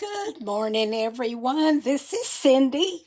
Good morning, everyone. This is Cindy,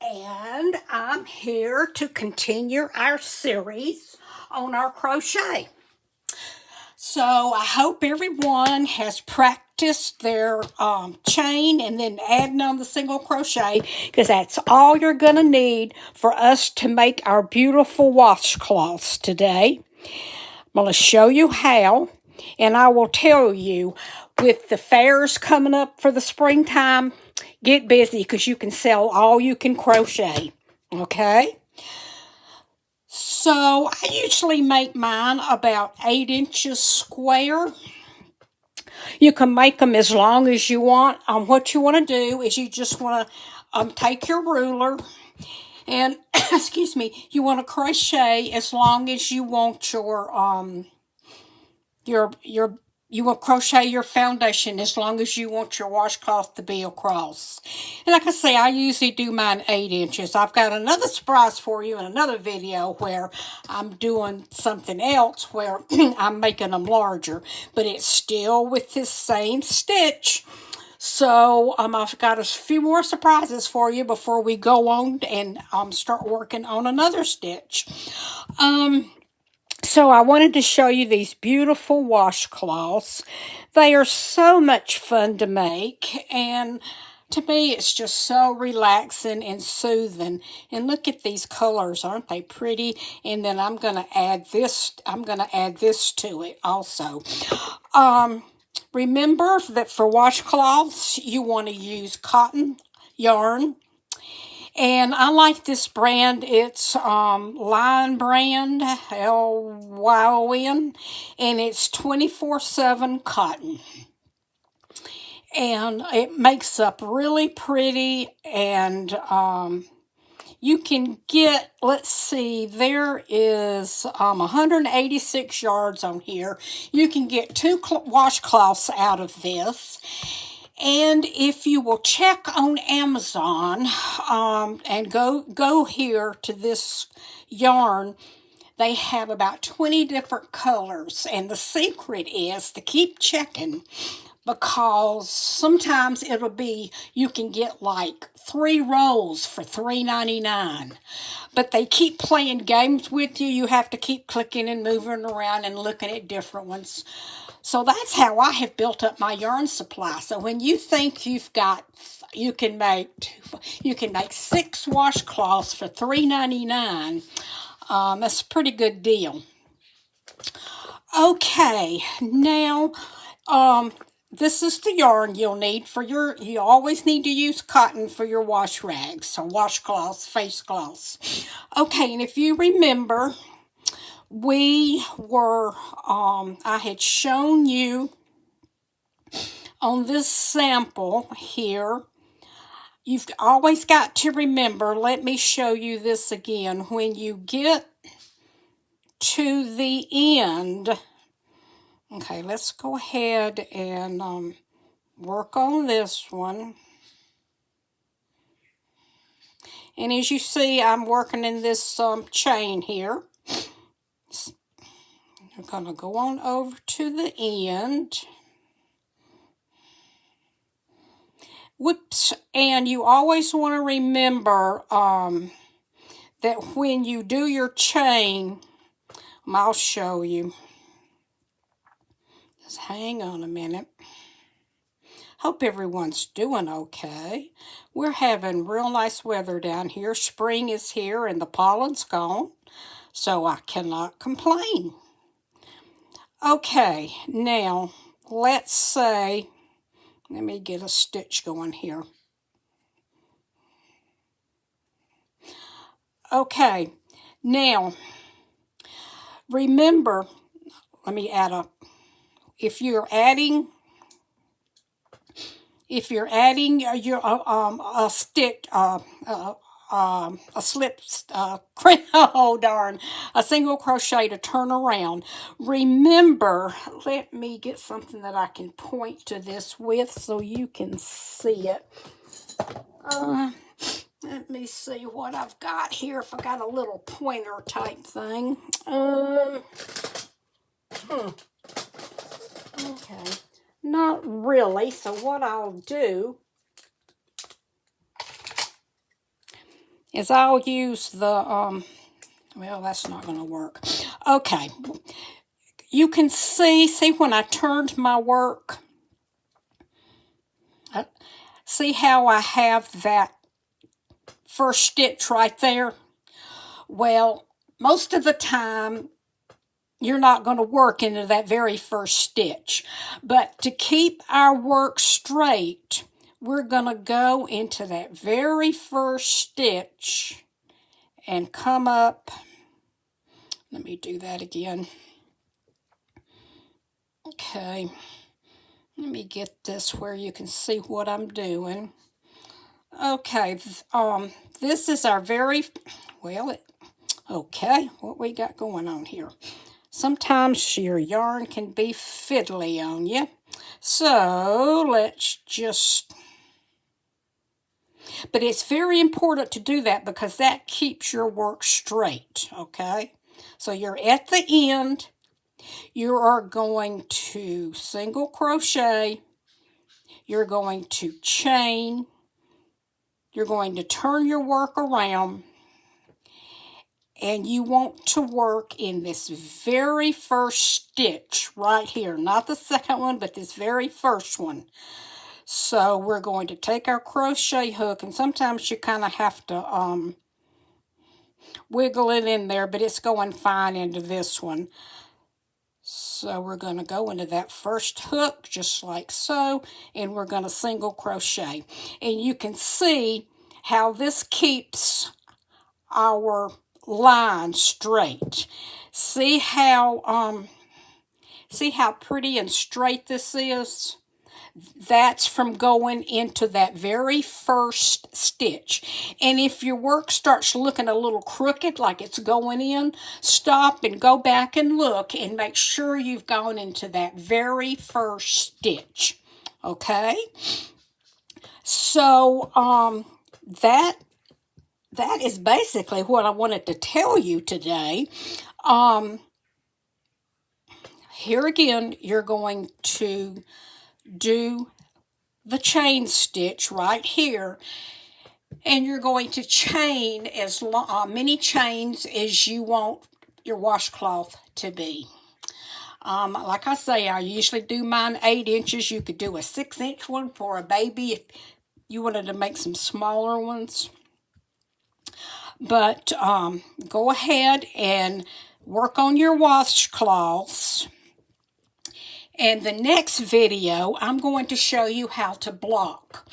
and I'm here to continue our series on our crochet. So I hope everyone has practiced their chain and then adding on the single crochet, because that's all you're going to need for us to make our beautiful washcloths today. I'm going to show you how, and I will tell you, with the fairs coming up for the springtime, get busy because you can sell all you can crochet, okay? So I usually make mine about 8 inches square. You can make them as long as you want. What you want to do is you just want to take your ruler and, excuse me, you want to crochet as long as you want you will crochet your foundation as long as you want your washcloth to be across. And like I say, I usually do mine 8 inches. I've got another surprise for you in another video where I'm doing something else where I'm making them larger, but it's still with this same stitch. So I've got a few more surprises for you before we go on and start working on another stitch. So I wanted to show you these beautiful washcloths. They are so much fun to make, and to me it's just so relaxing and soothing. And look at these colors, aren't they pretty? And then I'm going to add this to it also. Remember that for washcloths you want to use cotton yarn. And I like this brand. It's Lion brand, Lyon, and it's 24/7 cotton. And it makes up really pretty, and you can get, let's see, there is 186 yards on here. You can get 2 washcloths out of this. And if you will check on Amazon and go here to this yarn, they have about 20 different colors. And the secret is to keep checking, because sometimes it'll be, you can get like 3 rolls for $3.99. But they keep playing games with you. You have to keep clicking and moving around and looking at different ones. So that's how I have built up my yarn supply. So when you think you can make 6 washcloths for $3.99. That's a pretty good deal. Okay, now this is the yarn you'll need for you always need to use cotton for your wash rags, so washcloths, face cloths. Okay, and if you remember, I had shown you on this sample here, you've always got to remember, let me show you this again, when you get to the end, okay, let's go ahead and work on this one. And as you see, I'm working in this chain here. I'm going to go on over to the end. Whoops. And you always want to remember that when you do your chain, I'll show you. Just hang on a minute. Hope everyone's doing okay. We're having real nice weather down here. Spring is here and the pollen's gone, so I cannot complain. Okay, now let's say, let me get a stitch going here. Okay, now remember, let me add up. If you're adding your a stick a slip oh darn, a single crochet to turn around, remember, let me get something that I can point to this with so you can see it. Let me see what I've got here, if I got a little pointer type thing. Okay, Not really. So what I'll do is I'll use the, well, that's not going to work. Okay. You can see when I turned my work, see how I have that first stitch right there? Well, most of the time, you're not going to work into that very first stitch. But to keep our work straight, we're going to go into that very first stitch and come up. Let me do that again. Okay. Let me get this where you can see what I'm doing. Okay, this is our very, well, okay, what we got going on here. Sometimes your yarn can be fiddly on you. So let's just, but it's very important to do that because that keeps your work straight, okay? So you're at the end, you are going to single crochet, you're going to chain, you're going to turn your work around, and you want to work in this very first stitch right here. Not the second one, but this very first one. So we're going to take our crochet hook, and sometimes you kind of have to wiggle it in there, but it's going fine into this one. So we're going to go into that first hook just like so, and we're going to single crochet. And you can see how this keeps our line straight. See how pretty and straight this is? That's from going into that very first stitch. And if your work starts looking a little crooked, like it's going in, stop and go back and look and make sure you've gone into that very first stitch. Okay? So, that is basically what I wanted to tell you today. Here again, you're going to do the chain stitch right here, and you're going to chain as many chains as you want your washcloth to be. Like I say, I usually do mine 8 inches. You could do a 6-inch one for a baby if you wanted to make some smaller ones. But go ahead and work on your washcloths. And the next video, I'm going to show you how to block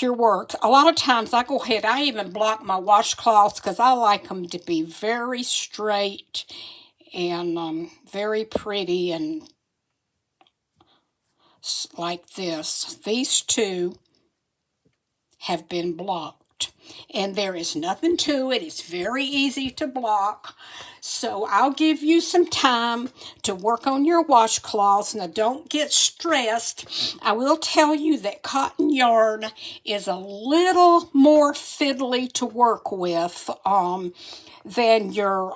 your work. A lot of times I go ahead, I even block my washcloths because I like them to be very straight and very pretty and like this. These two have been blocked. And there is nothing to it. It's very easy to block. So I'll give you some time to work on your washcloths. Now don't get stressed. I will tell you that cotton yarn is a little more fiddly to work with than your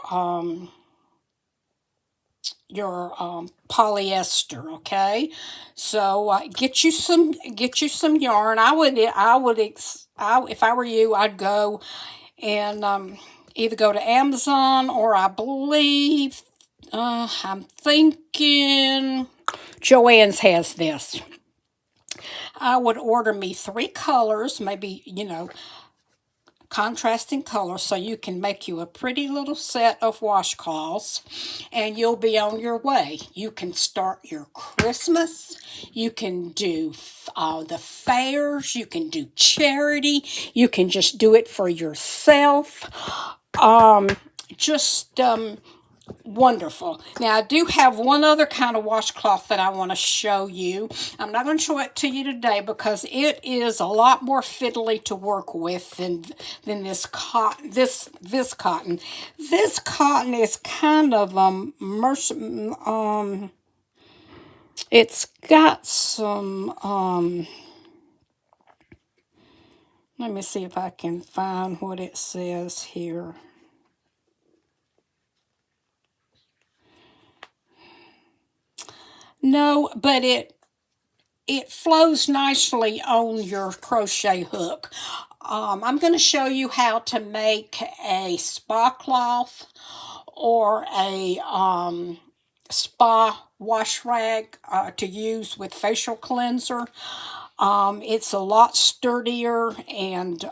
polyester, okay? So get you some yarn. If I were you, I'd go and either go to Amazon, or I believe I'm thinking Joann's has this. I would order me 3 colors, maybe, contrasting colors, so you can make you a pretty little set of washcloths, and you'll be on your way. You can start your Christmas, you can do the fairs, you can do charity, you can just do it for yourself. Wonderful. Now, I do have one other kind of washcloth that I want to show you. I'm not going to show it to you today because it is a lot more fiddly to work with than this cotton. This cotton. This cotton is kind of it's got some let me see if I can find what it says here. No, but it flows nicely on your crochet hook. I'm going to show you how to make a spa cloth or a spa wash rag to use with facial cleanser. It's a lot sturdier, and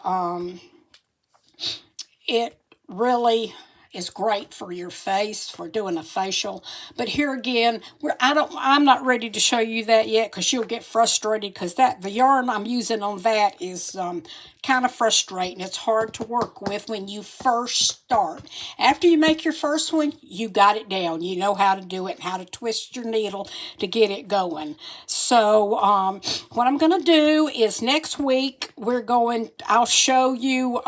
it really is great for your face for doing a facial. But here again, I'm not ready to show you that yet because you'll get frustrated because the yarn I'm using on that is kind of frustrating. It's hard to work with when you first start. After you make your first one, you got it down. You know how to do it and how to twist your needle to get it going. So what I'm going to do is next week I'll show you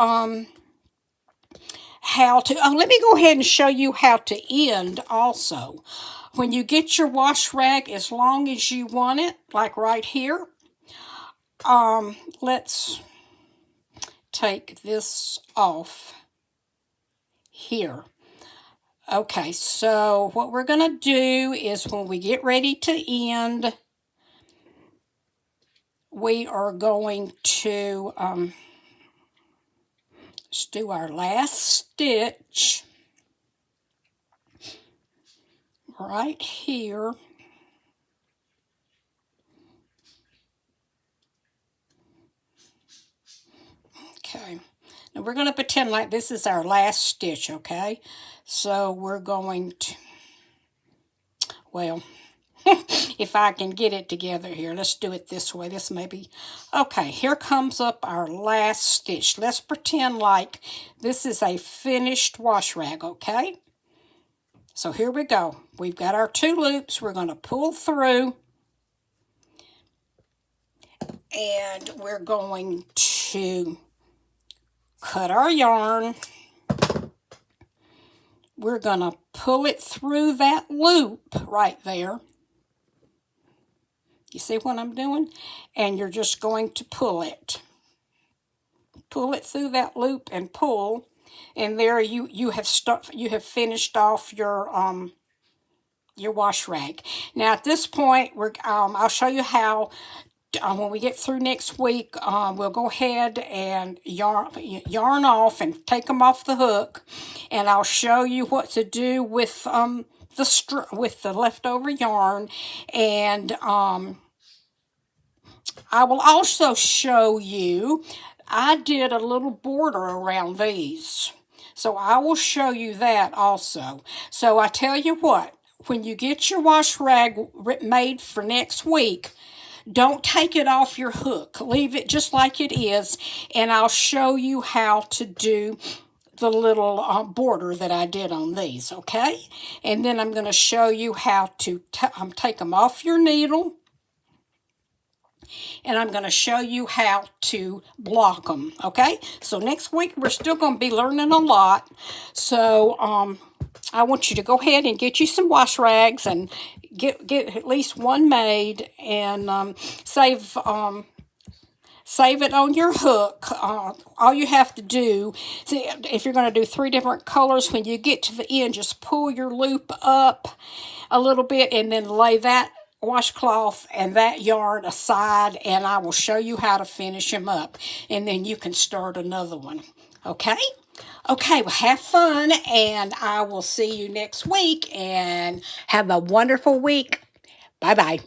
how to, let me go ahead and show you how to end also. When you get your wash rag as long as you want it, like right here, let's take this off here. Okay, so what we're going to do is when we get ready to end, we are going to let's do our last stitch right here. Okay, now we're going to pretend like this is our last stitch, okay? So we're going to, well, if I can get it together here, let's do it this way. This may be, okay, here comes up our last stitch. Let's pretend like this is a finished wash rag, okay? So here we go. We've got our 2 loops. We're going to pull through, and we're going to cut our yarn. We're going to pull it through that loop right there. You see what I'm doing? And you're just going to pull it. Pull it through that loop and pull. And there you have finished off your wash rag. Now at this point, I'll show you how. When we get through next week, we'll go ahead and yarn off and take them off the hook, and I'll show you what to do with the leftover yarn, and I will also show you. I did a little border around these, so I will show you that also. So I tell you what, when you get your wash rag made for next week, don't take it off your hook. Leave it just like it is, and I'll show you how to do the little border that I did on these, okay? And then I'm going to show you how to take them off your needle, and I'm going to show you how to block them, okay? So next week, we're still going to be learning a lot, so I want you to go ahead and get you some wash rags and get at least one made, and save it on your hook. All you have to do, see, if you're going to do 3 different colors, when you get to the end, just pull your loop up a little bit and then lay that washcloth and that yarn aside, and I will show you how to finish them up, and then you can start another one, okay? Okay, well, have fun, and I will see you next week, and have a wonderful week. Bye-bye.